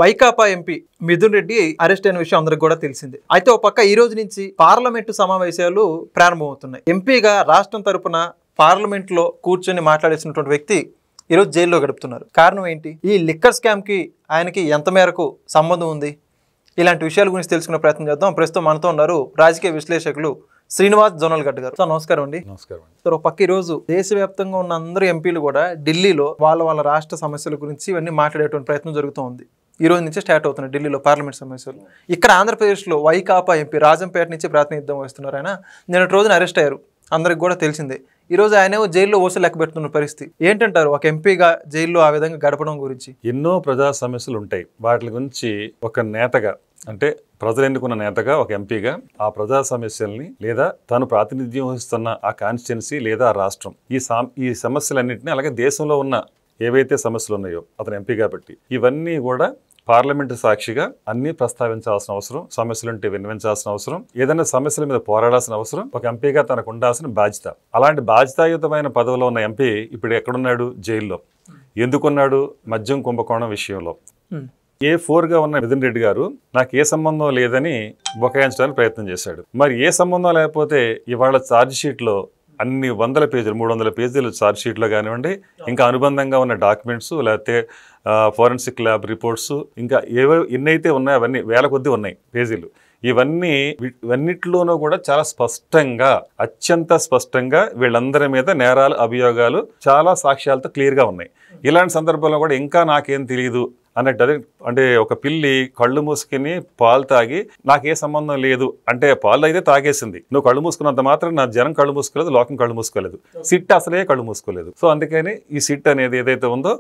Vaikapa MP Mithun Reddy arrest అయిన విషయం అందరికి కూడా తెలిసింది. అయితే ఒక పక్క ఈ రోజు నుంచి పార్లమెంటు సమావేశాలు ప్రారంభమవుతున్నాయి. ఎంపీగా రాష్ట్రం తరపున పార్లమెంట్లో కూర్చొని మాట్లాడేసినటువంటి వ్యక్తి ఈరోజు జైల్లో గడుపుతున్నారు. కారణం ఏంటి? ఈ లిక్కర్ స్కామ్కి ఆయనకి ఎంత మేరకు సంబంధం ఉంది? ఇలాంటి విషయాల గురించి తెలుసుకునే ప్రయత్నం చేద్దాం. ప్రస్తుతం మనతో ఉన్నారు రాజకీయ విశ్లేషకులు శ్రీనివాస్ జోనల్గడ్డ గారు. సార్ నమస్కారం అండి. నమస్కారం. సార్ ఒక పక్క ఈరోజు దేశవ్యాప్తంగా ఉన్న అందరూ ఎంపీలు కూడా ఢిల్లీలో వాళ్ళ రాష్ట్ర సమస్యల గురించి ఇవన్నీ మాట్లాడేటువంటి ప్రయత్నం జరుగుతూ ఉంది. ఈ రోజు నుంచి స్టార్ట్ అవుతున్నాయి ఢిల్లీలో పార్లమెంట్ సమస్యలు. ఇక్కడ ఆంధ్రప్రదేశ్లో వైకాపా ఎంపీ రాజంపేట నుంచి ప్రాతినిధ్యం వహిస్తున్నారు. ఆయన నిన్నటి రోజున అరెస్ట్ అయ్యారు, అందరికి కూడా తెలిసిందే. ఈ రోజు ఆయనేమో జైల్లో ఓసలు లెక్క పెడుతున్న పరిస్థితి. ఏంటంటారు ఒక ఎంపీగా జైల్లో ఆ విధంగా గడపడం గురించి? ఎన్నో ప్రజా సమస్యలు ఉంటాయి. వాటి గురించి ఒక నేతగా, అంటే ప్రజలు ఎన్నుకున్న నేతగా, ఒక ఎంపీగా ఆ ప్రజా సమస్యల్ని లేదా తాను ప్రాతినిధ్యం వహిస్తున్న ఆ కాన్స్టిట్యున్సీ లేదా ఆ రాష్ట్రం ఈ సమస్యలన్నింటినీ, అలాగే దేశంలో ఉన్న ఏవైతే సమస్యలు ఉన్నాయో అతను ఎంపీ కాబట్టి ఇవన్నీ కూడా పార్లమెంటు సాక్షిగా అన్ని ప్రస్తావించాల్సిన అవసరం, సమస్యలుంటే విన్నవించాల్సిన అవసరం, ఏదైనా సమస్యల మీద పోరాడాల్సిన అవసరం ఒక ఎంపీగా తనకు ఉండాల్సిన బాధ్యత. అలాంటి బాధ్యతాయుతమైన పదవిలో ఉన్న ఎంపీ ఇప్పుడు ఎక్కడున్నాడు? జైల్లో. ఎందుకున్నాడు? మద్యం కుంభకోణం విషయంలో. A4గా ఉన్న మిథున్ రెడ్డి గారు నాకు ఏ సంబంధం లేదని బొకాయించడానికి ప్రయత్నం చేశాడు. మరి ఏ సంబంధం లేకపోతే ఇవాళ ఛార్జ్ షీట్లో అన్ని 100 పేజీలు 300 పేజీలు ఛార్జ్ షీట్లో కానివ్వండి, ఇంకా అనుబంధంగా ఉన్న డాక్యుమెంట్స్, లేకపోతే ఫోరెన్సిక్ ల్యాబ్ రిపోర్ట్స్, ఇంకా ఎన్నైతే ఉన్నాయో అవన్నీ వేల కొద్దీ ఉన్నాయి పేజీలు. ఇవన్నిటిలోనూ కూడా చాలా స్పష్టంగా, అత్యంత స్పష్టంగా వీళ్ళందరి మీద నేరాలు, అభియోగాలు చాలా సాక్ష్యాలతో క్లియర్గా ఉన్నాయి. ఇలాంటి సందర్భంలో కూడా ఇంకా నాకేం తెలియదు అన్నట్టు, అంటే ఒక పిల్లి కళ్ళు మూసుకుని పాలు తాగి నాకే సంబంధం లేదు అంటే, పాలు అయితే తాగేసింది, నువ్వు కళ్ళు మూసుకున్నంత మాత్రం నా జనం కళ్ళు మూసుకోలేదు, లోకం కళ్ళు మూసుకోలేదు, సిట్ అసలే కళ్ళు మూసుకోలేదు. సో అందుకని ఈ సిట్ అనేది ఏదైతే ఉందో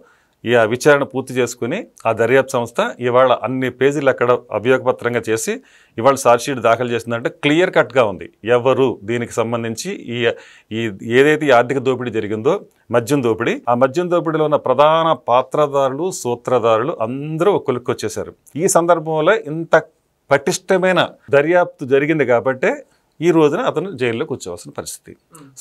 ఈ విచారణ పూర్తి చేసుకుని ఆ దర్యాప్తు సంస్థ ఇవాళ అన్ని పేజీలు అక్కడ అభియోగపత్రంగా చేసి ఇవాళ ఛార్జ్షీట్ దాఖలు చేసిందంటే క్లియర్ కట్గా ఉంది ఎవరు దీనికి సంబంధించి ఈ ఏదైతే ఈ ఆర్థిక దోపిడీ జరిగిందో, మద్యం దోపిడీ, ఆ మద్యం దోపిడీలో ఉన్న ప్రధాన పాత్రదారులు, సూత్రధారులు అందరూ కొలుక్కొచ్చేశారు. ఈ సందర్భంలో ఇంత పటిష్టమైన దర్యాప్తు జరిగింది కాబట్టే ఈ రోజున అతను జైల్లో కూర్చోవలసిన పరిస్థితి.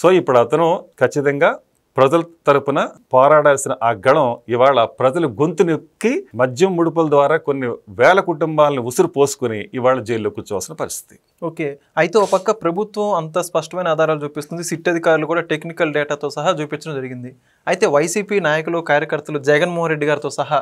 సో ఇప్పుడు అతను ఖచ్చితంగా ప్రజల తరపున పోరాడాల్సిన ఆ గళం ఇవాళ ప్రజలు గొంతు నొక్కి మద్యం ముడుపుల ద్వారా కొన్ని వేల కుటుంబాలను ఉసురు పోసుకుని ఇవాళ జైల్లో కూర్చోవాల్సిన పరిస్థితి. ఓకే, అయితే ఒక పక్క ప్రభుత్వం అంత స్పష్టమైన ఆధారాలు చూపిస్తుంది, సిట్ అధికారులు కూడా టెక్నికల్ డేటాతో సహా చూపించడం జరిగింది. అయితే వైసీపీ నాయకులు, కార్యకర్తలు జగన్మోహన్ రెడ్డి గారితో సహా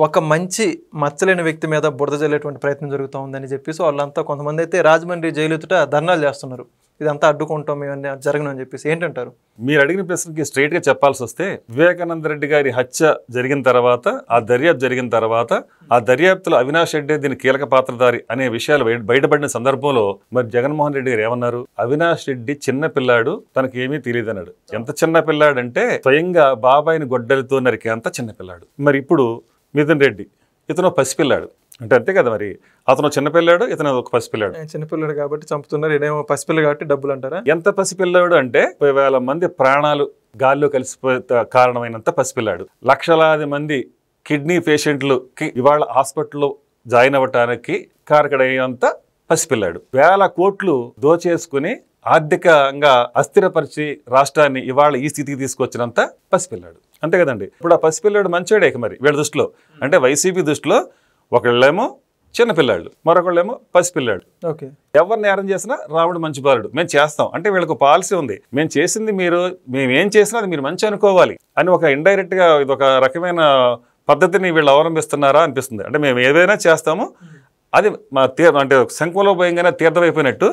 ఒక మంచి మచ్చలేని వ్యక్తి మీద బురద జల్లేటువంటి ప్రయత్నం జరుగుతూ ఉందని చెప్పేసి వాళ్ళంతా, కొంతమంది అయితే రాజమండ్రి జైలు ఎదుట ధర్నాలు చేస్తున్నారు, ఇదంతా అడ్డుకుంటాం ఇవన్నీ జరగను అని చెప్పేసి. ఏంటంటారు? మీరు అడిగిన ప్రశ్నకి స్ట్రైట్గా చెప్పాల్సి వస్తే, వివేకానంద రెడ్డి గారి హత్య జరిగిన తర్వాత, ఆ దర్యాప్తు జరిగిన తర్వాత, ఆ దర్యాప్తులో అవినాష్ రెడ్డి దీని కీలక పాత్రధారి అనే విషయాలు బయటపడిన సందర్భంలో మరి జగన్మోహన్ రెడ్డి గారు ఏమన్నారు? అవినాష్ రెడ్డి చిన్న పిల్లాడు, తనకి ఏమీ తెలియదు అన్నాడు. ఎంత చిన్న పిల్లాడంటే స్వయంగా బాబాయిని గొడ్డలితో నరికే అంత చిన్న పిల్లాడు. మరి ఇప్పుడు మిథున్ రెడ్డి ఇతను పసిపిల్లాడు అంటే అంతే కదా, మరి అతను చిన్నపిల్లాడు, ఇతను ఒక పసిపిల్లాడు. చిన్నపిల్లాడు కాబట్టి చంపుతున్నారు, ఇదేమో పసిపిల్లడు కాబట్టి డబ్బులు అంటారా? ఎంత పసిపిల్లాడు అంటే 30,000 మంది ప్రాణాలు గాల్లో కలిసిపోయే కారణమైనంత పసిపిల్లాడు. లక్షలాది మంది కిడ్నీ పేషెంట్లుకి ఇవాళ హాస్పిటల్లో జాయిన్ అవ్వటానికి కారకుడైనంత పసిపిల్లాడు. 1000 కోట్లు దోచేసుకుని ఆర్థికంగా అస్థిరపరిచి రాష్ట్రాన్ని ఇవాళ ఈ స్థితికి తీసుకొచ్చినంత పసిపిల్లాడు. అంతే కదండి. ఇప్పుడు ఆ పసిపిల్లాడు మంచోడే మరి వీళ్ళ దృష్టిలో. అంటే వైసీపీ దృష్టిలో ఒకళ్ళేమో చిన్నపిల్లాడు, మరొకళ్ళేమో పసిపిల్లాడు. ఓకే, ఎవరు నేరం చేసినా రాముడు మంచి బాలుడు, మేము చేస్తాం అంటే వీళ్ళకి పాలసీ ఉంది. మేము చేసింది మేమేం చేసినా అది మీరు మంచి అనుకోవాలి అని ఒక ఇండైరెక్ట్గా ఇది ఒక రకమైన పద్ధతిని వీళ్ళు అవలంబిస్తున్నారా అనిపిస్తుంది. అంటే మేము ఏదైనా చేస్తాము, అది మా అంటే శంఖంలో భయంగానే తీర్థమైపోయినట్టు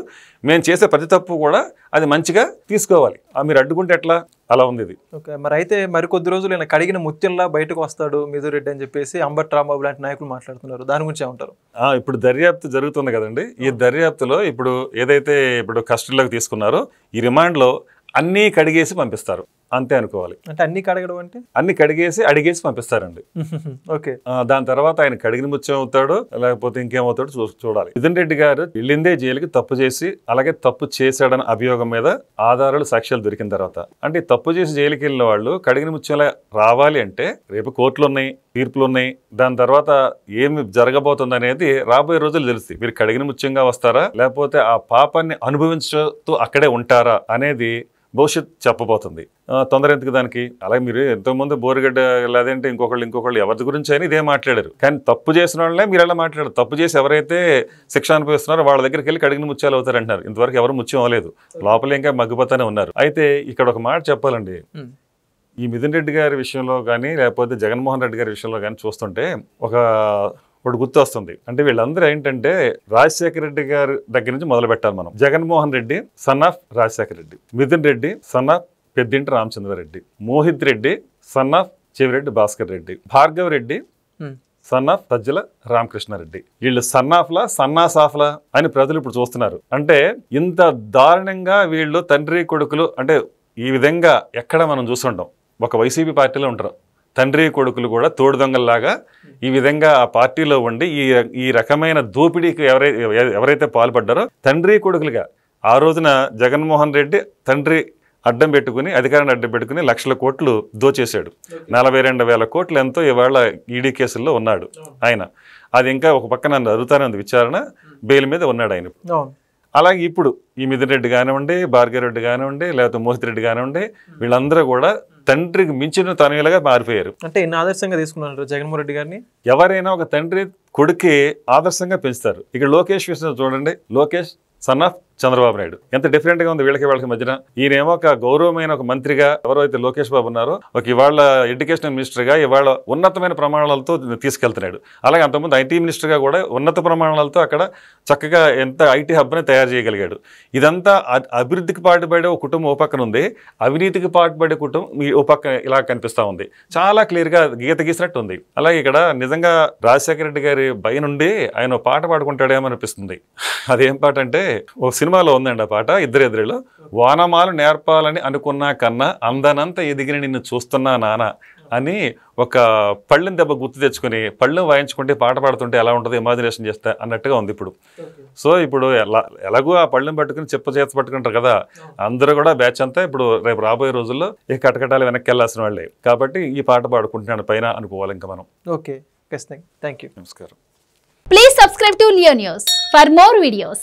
మేము చేసే ప్రతి తప్పు కూడా అది మంచిగా తీసుకోవాలి. మీరు అడ్డుకుంటే ఎట్లా? అలా ఉంది ఇది. ఓకే, మరి అయితే మరికొద్ది రోజులు ఈయన కడిగిన ముత్యంలా బయటకు వస్తాడు మిథున్ రెడ్డి అని చెప్పేసి అంబట్ రాంబాబు లాంటి నాయకులు మాట్లాడుతున్నారు. దాని గురించి ఏమంటారు? ఇప్పుడు దర్యాప్తు జరుగుతుంది కదండి. ఈ దర్యాప్తులో ఇప్పుడు ఏదైతే ఇప్పుడు కస్టడీలోకి తీసుకున్నారో ఈ రిమాండ్లో అన్నీ కడిగేసి పంపిస్తారు అంతే అనుకోవాలి. అంటే అన్ని కడగడం అంటే అన్ని కడిగేసి అడిగేసి పంపిస్తారండి. ఓకే, దాని తర్వాత ఆయన కడిగిన ముత్యం అవుతాడో లేకపోతే ఇంకేమవుతాడో చూడాలి. మిథున్ రెడ్డి గారు వెళ్ళిందే జైలుకి తప్పు చేసి, అలాగే తప్పు చేశాడని అభియోగం మీద ఆధారాలు, సాక్ష్యాలు దొరికిన తర్వాత. అంటే తప్పు చేసి జైలుకి వెళ్ళిన వాళ్ళు కడిగిన ముత్యంలా రావాలి అంటే రేపు కోర్టులు ఉన్నాయి, తీర్పులు ఉన్నాయి. దాని తర్వాత ఏమి జరగబోతుంది అనేది రాబోయే రోజులు తెలుస్తుంది. మీరు కడిగిన ముత్యంగా వస్తారా లేకపోతే ఆ పాపాన్ని అనుభవించుతూ అక్కడే ఉంటారా అనేది భవిష్యత్తు చెప్పబోతుంది. తొందర ఎందుకు దానికి? అలాగే మీరు ఎంతోమంది బోరుగడ్డ లేదంటే ఇంకొకళ్ళు ఎవరి గురించి అయినా ఇదే మాట్లాడారు. కానీ తప్పు చేసిన వాళ్ళే మీరు ఎలా మాట్లాడారు? తప్పు చేసి ఎవరైతే శిక్ష అనుభవిస్తున్నారో వాళ్ళ దగ్గరికి వెళ్ళి కడిగిన ముత్యాలు అవుతారు అంటున్నారు. ఇంతవరకు ఎవరు ముత్యం అవ్వలేదు, లోపల ఇంకా మగ్గిపోతానే ఉన్నారు. అయితే ఇక్కడ ఒక మాట చెప్పాలండి, ఈ మిథున్ రెడ్డి గారి విషయంలో కానీ లేకపోతే జగన్మోహన్ రెడ్డి గారి విషయంలో కానీ చూస్తుంటే ఒకటి గుర్తు వస్తుంది. అంటే వీళ్ళందరూ ఏంటంటే రాజశేఖర రెడ్డి గారి దగ్గర నుంచి మొదలు పెట్టాలి మనం. Jaganmohan Reddy son of Rajasekhara Reddy, Mithun Reddy son of Peddinti Ramachandrareddy, Mohith Reddy son of Chevireddy Bhaskar Reddy, Bhargav Reddy son of Sajjala Ramakrishnareddy. వీళ్ళు సన్నాఫ్లా సన్నాసాఫ్లా అని ప్రజలు ఇప్పుడు చూస్తున్నారు. అంటే ఇంత దారుణంగా వీళ్ళు తండ్రి కొడుకులు, అంటే ఈ విధంగా ఎక్కడ మనం చూస్తుంటాం. ఒక వైసీపీ పార్టీలో ఉంటారు తండ్రి కొడుకులు కూడా తోడు దొంగల్లాగా ఈ విధంగా ఆ పార్టీలో ఉండి ఈ రకమైన దోపిడీకి ఎవరైతే పాల్పడ్డారో తండ్రి కొడుకులుగా ఆ రోజున జగన్మోహన్ రెడ్డి తండ్రి అడ్డం పెట్టుకుని, అధికారాన్ని అడ్డం పెట్టుకుని లక్షల కోట్లు దోచేశాడు. 42,000 కోట్లు ఎంతో ఇవాళ ఈడీ కేసుల్లో ఉన్నాడు ఆయన. అది ఇంకా ఒక పక్కన జరుగుతానే ఉంది విచారణ, బెయిల్ మీద ఉన్నాడు ఆయన. అలాగే ఇప్పుడు ఈ మిథున్ రెడ్డి కానివ్వండి, భార్గవ్ రెడ్డి కానివ్వండి, లేకపోతే మోహిత్ రెడ్డి కానివ్వండి, వీళ్ళందరూ కూడా తండ్రికి మించిన తనయులుగా మారిపోయారు. అంటే ఇన్ని ఆదర్శంగా తీసుకున్నారు జగన్మోహన్ రెడ్డి గారిని. ఎవరైనా ఒక తండ్రి కొడుకే ఆదర్శంగా పెంచుతారు. ఇక్కడ లోకేష్ విషయం చూడండి, లోకేష్ సన్ ఆఫ్ చంద్రబాబు నాయుడు. ఎంత డిఫరెంట్ గా ఉంది వీళ్ళకి మధ్యన. ఈయనేమో ఒక గౌరవమైన ఒక మంత్రిగా ఎవరైతే లోకేష్ బాబు ఉన్నారో, ఒక ఇవాళ ఎడ్యుకేషన్ మినిస్టర్ గా ఇవాళ ఉన్నతమైన ప్రమాణాలతో తీసుకెళ్తున్నాడు. అలాగే అంతకుముందు ఐటీ మినిస్టర్ గా కూడా ఉన్నత ప్రమాణాలతో అక్కడ చక్కగా ఎంత ఐటీ హబ్ ని తయారు చేయగలిగాడు. ఇదంతా అభివృద్ధికి పాటుపడే ఒక కుటుంబం ఓ పక్కన ఉంది, అవినీతికి పాటుపడే కుటుంబం ఓ పక్కన ఇలా కనిపిస్తా ఉంది. చాలా క్లియర్ గా గీత గీసినట్టు ఉంది. అలాగే ఇక్కడ నిజంగా రాజశేఖర రెడ్డి గారి భయ నుండి ఆయన పాట పాడుకుంటాడేమో అనిపిస్తుంది. అదేం పాట అంటే ఒక సినిమాలో ఉందండి ఆ పాట, ఇద్దరిలో. వానమాలు నేర్పాలని అనుకున్నా కన్నా అందనంత ఎదిగిన నిన్ను చూస్తున్నా నాన్న అని ఒక పళ్ళని దెబ్బ గుర్తు తెచ్చుకుని పళ్ళని వాయించుకుంటే పాట పాడుతుంటే ఎలా ఉంటుంది ఇమాజినేషన్ చేస్తా అన్నట్టుగా ఉంది ఇప్పుడు. సో ఇప్పుడు ఎలాగో ఆ పళ్ళని పట్టుకుని చేత పట్టుకుంటారు కదా, అందరూ కూడా బ్యాచ్ అంతా ఇప్పుడు రేపు రాబోయే రోజుల్లో ఈ కటకటాలు వెనక్కి వెళ్ళాల్సిన వాళ్ళే. కాబట్టి ఈ పాట పాడుకుంటున్నాడు పైన అనుకోవాలి ఇంకా మనం. Okay, thank you. నమస్కారం. Please subscribe to Leo News for more videos.